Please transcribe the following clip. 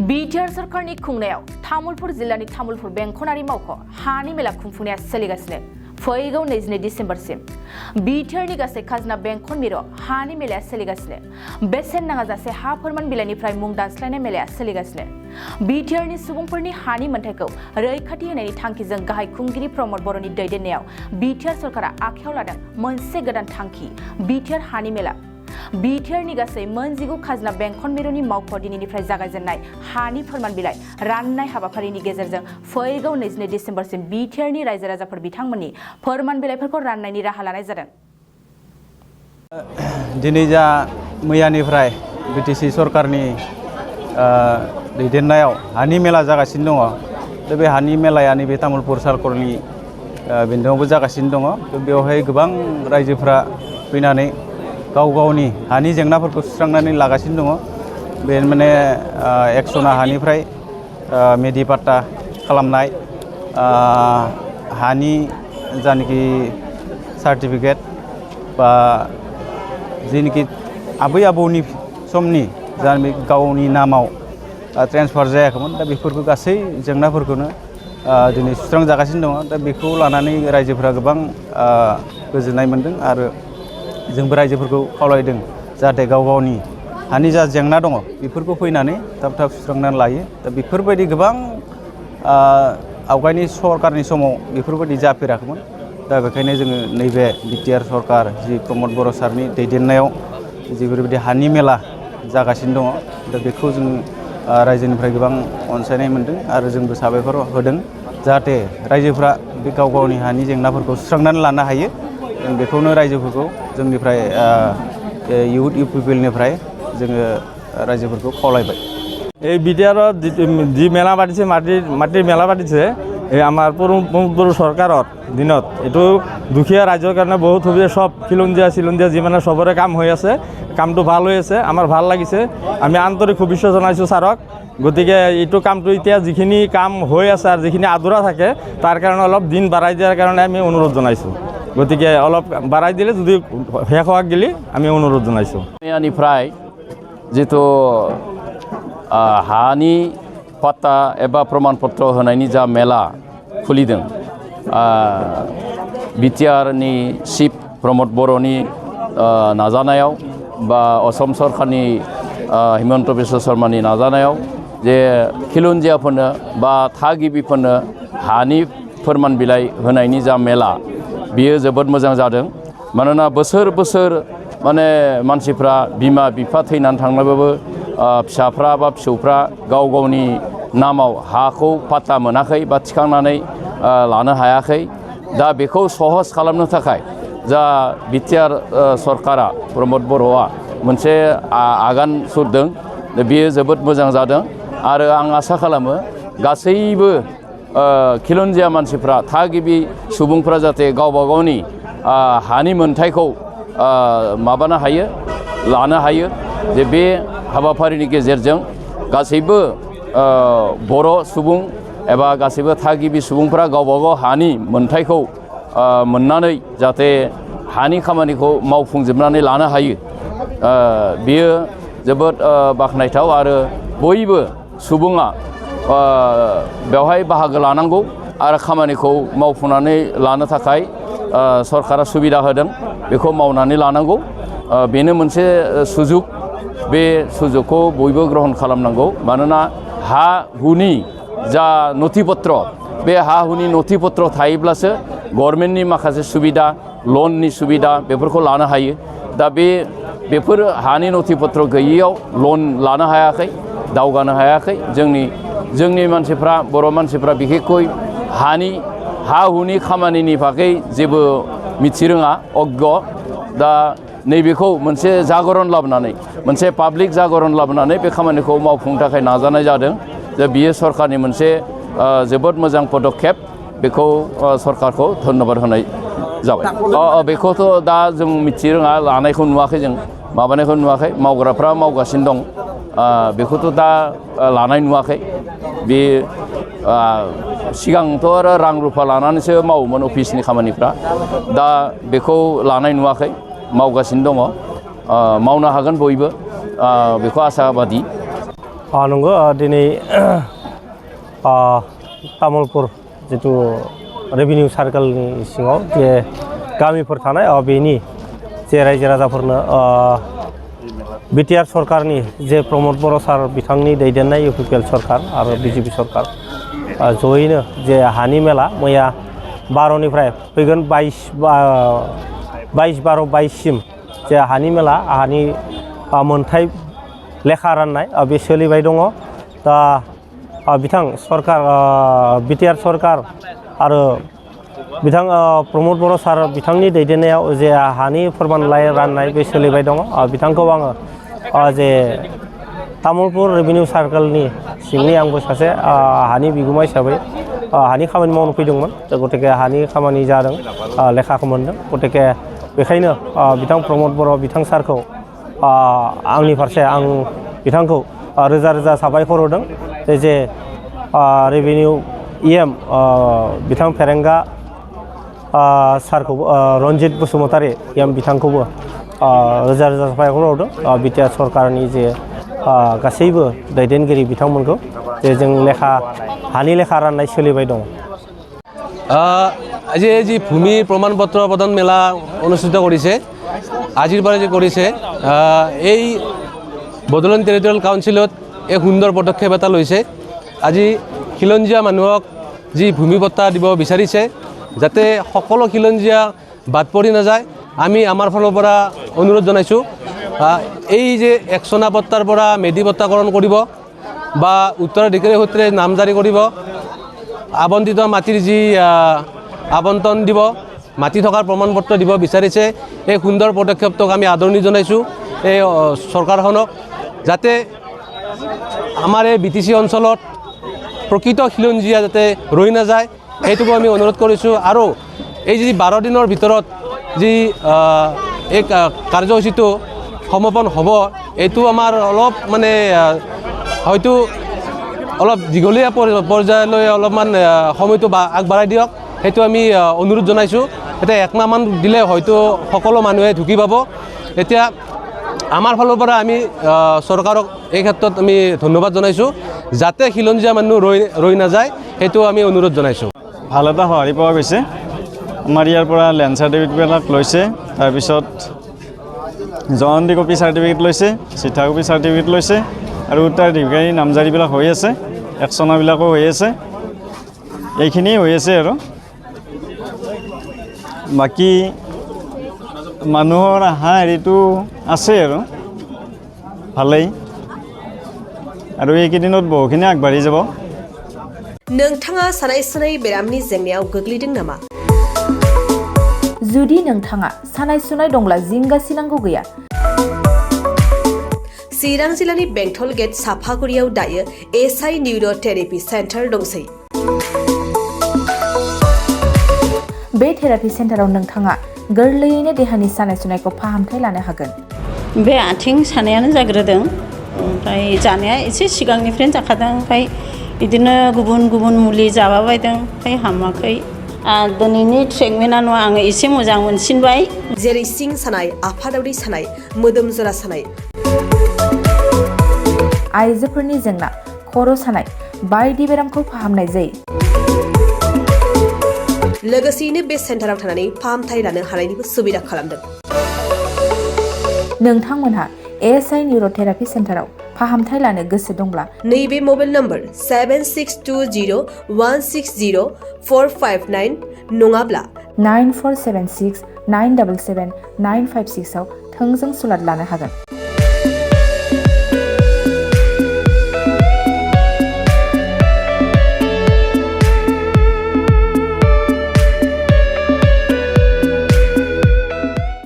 BTR सरकारनि खुंनायाव तामुलपुर जिल्लानि तामुलपुर बेंखनारि मावख' हानि मेला खुंफुंनाया सोलिगासिनो फैगौ 22 डिसेम्बरसिम बिटिआरनि गासै खाजोना बेंखन मिरुआव हानि मेलाया सोलिगासिनो बेसेन नाङाजासे हा फोरमान बिलाइनिफ्राय मुं दानस्लायनाय मेलाया सोलिगासिनो बिटिआरनि सुबुंफोरनि हानि मोनथायखौ रैखाथि होनायनि थांखिजों गाहाय खुंगिरि प्रमद बर'नि दैदेननायाव बिटिआर सरकारा आखायाव लादों मोनसे गोदान थांखि बिटिआर हानि मेला बिटिआरनि गासै 19 खाजोना बेंखन मिरुनि मावख' दिनैनिफ्राय जागायजेननाय हानि फोरमान बिलाइ राननाय हाबाफारिनि गेजेरजों फैगौ 22 डिसेम्बरसिम बिटिआरनि रायजो राजाफोर बिथांमोननि फोरमान बिलाइफोरखौ राननायनि राहा लानाय जादों। दिनै जा मैयानिफ्राय बिटिसि सरकारनि दैदेननायाव हानि मेला जागासिनो दङ। बे हानि मेलाया नैबे तामुलपुर सार्कलनि बेन्दोङावबो जागासिनो दङ। बेवहाय गोबां रायजोफोरा फैनानै गाव गावनि हानि जेंनाफोरखौ सुस्रांनानै लागासिनो दङ। बे माने एक्सना हानिफ्राय मेदि पाट्टा खालामनाय हानि जानिखि सार्टिफिकेट बा जेनिखि आबै आबौनि समनि जानि गावनि नामाव ट्रेन्सफार जायाखैमोन दा बेफोरखौ गासै जेंनाफोरखौनो दिनै सुस्रांजागासिनो दङ। दा बेखौ लानानै रायजोफोरा गोबां गोजोननाय मोन्दों आरो जोंबो रायजोफोरखौ खावलायदों जाहाथे गाव गावनि हानि जा जेंना दङ बेफोरखौ फैनानै थाब थाब सुस्रांनानै लायो। दा बेफोरबायदि गोबां आवगायनि सरकारनि समाव बेफोरबायदि जाफेराखैमोन। दा बेखायनो जोङो नैबे बिटिआर सरकार जि प्रमद बर' सारनि दैदेननायाव जिफोरबायदि हानि मेला जागासिनो दङ दा बेखौ जोङो रायजोनिफ्राय गोबां अनसायनाय मोन्दों आरो जोंबो साबायखर होदों जाहाथे रायजोफ्रा बे गाव गावनि हानि जेंनाफोरखौ सुस्रांनानै लानो हायो। जों बेखौनो रायजोफोरखौ जोंनिफ्राय इउथ पिपलनिफ्राय जोङो रायजोफोरखौ खावलायबाय। এই বিটিআরত যি মেলা পাতিছে মাটিৰ মেলা পাতিছে এই আমাৰ প্ৰমোদ চৰকাৰৰ দিনত এইটো দুখীয়া ৰাইজৰ কাৰণে বহুত সুবিধা সব খিলঞ্জীয়া যিমানে সবৰে কাম হৈ আছে কামটো ভাল হৈ আছে আমাৰ ভাল লাগিছে আমি আন্তৰিক শুভেচ্ছা জনাইছোঁ ছাৰক। গতিকে এইটো কামটো এতিয়া যিখিনি কাম হৈ আছে আৰু যিখিনি আধৰুৱা থাকে তাৰ কাৰণে অলপ দিন বাঢ়াই দিয়াৰ কাৰণে আমি অনুৰোধ জনাইছোঁ। গতিকে অলপ বাঢ়াই দিলে যদি শেষ হোৱাক গেলি আমি অনুৰোধ জনাইছোঁ। मैयानिफ्राय जितु हानि पाट्टा एबा प्रमाण पत्र होनायनि जा मेला खुलिदों बिटिआरनि चिफ प्रमद बर'नि नाजानायाव बा असम सरकारनि हिमन्त बिश्व शर्मानि नाजानायाव जे खिलुनजियाफोरनो बा थागिबिफोरनो हानि फोरमान बिलाइ होनायनि जा मेला बियो जोबोद मोजां जादों। मानोना बोसोर बोसोर माने मानसिफ्रा बिमा बिफा थैनानै थांनायबाबो फिसाफ्रा बा फिसौफ्रा गाव गावनि नामाव हाखौ पाट्टा मोनाखै बा थिखांनानै लानो हायाखै। दा बेखौ सहज खालामनो थाखाय जा बिटिआर सरकारा प्रमद बर'आ मोनसे आगान सुरदों बेयो जोबोद मोजां जादों आरो आं आसा खालामो गासैबो खिलन्जिया मानसिफ्रा थागिबि सुबुंफ्रा जाहाथे गावबा गावनि हानि मोनथायखौ माबानो हायो लानो हायो। जे बे हाबाफारिनि गेजेरजों गासैबो बर' सुबुं एबा गासैबो थागिबि सुबुंफ्रा गावबा गाव हानि मोनथायखौ मोननानै जाहाथे हानि खामानिखौ मावफुंजोबनानै लानो हायो बेयो जोबोद बाख्नायथाव आरो बयबो सुबुङा बेवहाय बाहागो लानांगौ आरो खामानिखौ मावफुंनानै लानो थाखाय सरकारा सुबिदा होदों बेखौ मावनानै लानांगौ। बेनो मोनसे सुजुग बे सुजुगखौ बयबो ग्रहण खालामनांगौ। मानोना हा हुनि जा नथिपत्र बे हा हुनि नथिपत्र थायोब्लासो गभर्नमेन्टनि माखासे सुबिदा लननि सुबिदा बेफोरखौ लानो हायो। दा बेफोर हानि नथिपत्र गैयैयाव लन लानो हायाखै दावगानो हायाखै। जोंनि मानसिफ्रा बर' मानसिफ्रा बिखेखय हा हुनि खामानिनि बागै जेबो मिथिरोङा अज्ञ। दा नैबेखौ मोनसे जागरण लाबोनानै मोनसे पाब्लिक जागरण लाबोनानै बे खामानिखौ मावफुंनो थाखाय नाजानाय जादों। जे बियो सरकारनि मोनसे जोबोद मोजां पदक्षेप बेखौ सरकारखौ धन्यबाद होनाय जाबाय। बेखौथ' दा जों मिथिरोङा लानायखौ नुवाखै जों माबानायखौ नुवाखै मावग्राफ्रा मावगासिनो दं बेखौथ' दा लानाय नुवाखै। बे सिगांथ' आरो रां रुफा लानानैसो मावोमोन अफिसनि खामानिफ्रा दा बेखौ लानाय नुवाखै मावगासिनो दङ मावनो हागोन बयबो बेखौ आसाबादि। नंगौ दिनै तामुलपुर जितु रेभिनिउ सार्कलनि सिङाव जे गामिफोर थानाय बेनि जे रायजो राजाफोरनो बिटिआर सरकारनि जे प्रमद बर' सार बिथांनि दैदेननाय इउपिपिएल सरकार आरो बिजेपि सरकार जयैनो जे हानि मेला मैया 12निफ्राय फैगोन 22-12-22सिम जे हानि मेला हानि मोनथाय लेखा राननाय बे सोलिबाय दङ दा बिथां सरकार बिटिआर सरकार आरो बिथां प्रमद बर' सार बिथांनि दैदेननायाव जे हानि फोरमानलाइ राननाय बे सोलिबाय दङ बिथांखौ आङो जे तामुलपुर रेभिनिउ सार्कलनि सिंनि आंबो सासे हानि बिगुमा हिसाबै हानि खामानि मावनो फैदोंमोन गतिके हानि खामानि जादों लेखाखौ मोनदों गतिके बेखायनो बिथां प्रमद बर' बिथां सारखौ आंनि फारसे आं बिथांखौ रोजा रोजा साबायखर होदों जे रेभिनिउ EM बिथां फेरेंगा सारखौबो रन्जित बसुमतारी EM बिथांखौबो रोजा रोजा साबायखर होदों बिटिआर सरकारनि जे गासैबो दैदेनगिरि बिथांमोनखौ जे जों हानि लेखा राननाय सोलिबाय दं আজি যি ভূমি প্ৰমাণপত্ৰ প্ৰদান মেলা অনুষ্ঠিত কৰিছে আজিৰ পৰা যে কৰিছে এই বডোলেণ্ড টেৰিটৰিয়েল কাউন্সিলত এক সুন্দৰ পদক্ষেপ এটা লৈছে আজি খিলঞ্জীয়া মানুহক যি ভূমি পট্টা দিব বিচাৰিছে যাতে সকলো খিলঞ্জীয়া বাদ পৰি নাযায় আমি আমাৰ ফালৰ পৰা অনুৰোধ জনাইছোঁ এই যে একচনা পট্টাৰ পৰা মেধি পট্টাকৰণ কৰিব বা উত্তৰাধিকাৰী সূত্ৰে নামজাৰি কৰিব আবণ্টিত মাটিৰ যি আবণ্টন দিব মাটি থকাৰ প্ৰমাণপত্ৰ দিব বিচাৰিছে এই সুন্দৰ পদক্ষেপটোক আমি আদৰণি জনাইছোঁ এই চৰকাৰখনক যাতে আমাৰ এই BTC অঞ্চলত প্ৰকৃত খিলঞ্জীয়া যাতে ৰৈ নাযায় সেইটোকো আমি অনুৰোধ কৰিছোঁ আৰু এই যি 12 দিনৰ ভিতৰত যি এই কাৰ্যসূচীটো সমাপন হ'ব এইটো আমাৰ অলপ মানে হয়তো অলপ দীঘলীয়া পৰ্যায়লৈ অলপমান সময়টো আগবঢ়াই দিয়ক সেইটো আমি অনুৰোধ জনাইছোঁ এতিয়া 1 মাহমান দিলে হয়তো সকলো মানুহে ঢুকি পাব এতিয়া আমাৰ ফালৰ পৰা আমি চৰকাৰক এই ক্ষেত্ৰত আমি ধন্যবাদ জনাইছোঁ যাতে খিলঞ্জীয়া মানুহ ৰৈ নাযায় সেইটো আমি অনুৰোধ জনাইছোঁ ভাল এটা সঁহাৰি পোৱা গৈছে আমাৰ ইয়াৰ পৰা লেণ্ড চাৰ্টিফিকেটবিলাক লৈছে তাৰপিছত জয়ন্তী কপি চাৰ্টিফিকেট লৈছে চিঠা কপি চাৰ্টিফিকেট লৈছে আৰু উত্তৰাধিকাৰী নামজাৰিবিলাক হৈ আছে একচনাবিলাকো হৈ আছে এইখিনি হৈ আছে আৰু বাকী মানুহৰ আশা হেৰিটো আছে আৰু ভালেই আৰু এইকেইদিনত বহুখিনি আগবাঢ়ি যাব नोंथाङा सानाय सुनाय बेरामनि जेंनायाव गोग्लैदों नामा जुदि नोंथाङा सानाय सुनाय दंब्ला जिंगासिनांगौ गैया चिरां जिल्लानि बेंटल गेट साफागुरियाव दायो SI निउर' थेरापि सेन्टार दंसै बे थेरापि सेन्टाराव नोंथाङा गोरलैयैनो देहानि सानाय सुनायखौ फाहामथाय लानो हागोन बे आथिं सानायानो जाग्रोदों ओमफ्राय जानाया एसे सिगांनिफ्रायनो जाखादों ओमफ्राय बिदिनो गुबुन गुबुन मुलि जाबाबायदों ओमफ्राय हामाखै दिनैनि ट्रिटमेन्टआनो आङो एसे मोजां मोनसिनबाय जेरै सिं सानाय आफादावरि सानाय मोदोम जरा सानाय आइजोफोरनि जेंना खर' सानाय बायदि बेरामखौ फाहामनाय जायो लोगोसेयैनो बे सेन्टाराव थानानै फाहामथाय लानो हानायनिबो सुबिदा खालामदों नोंथांमोनहा SI निउर' थेरापि सेन्टाराव फाहामथाय लानो गोसो दंब्ला नैबे मबाइल नम्बर 7620160459 नङाब्ला 9476 977 956 आव थोंजों सुलाद लानो हागोन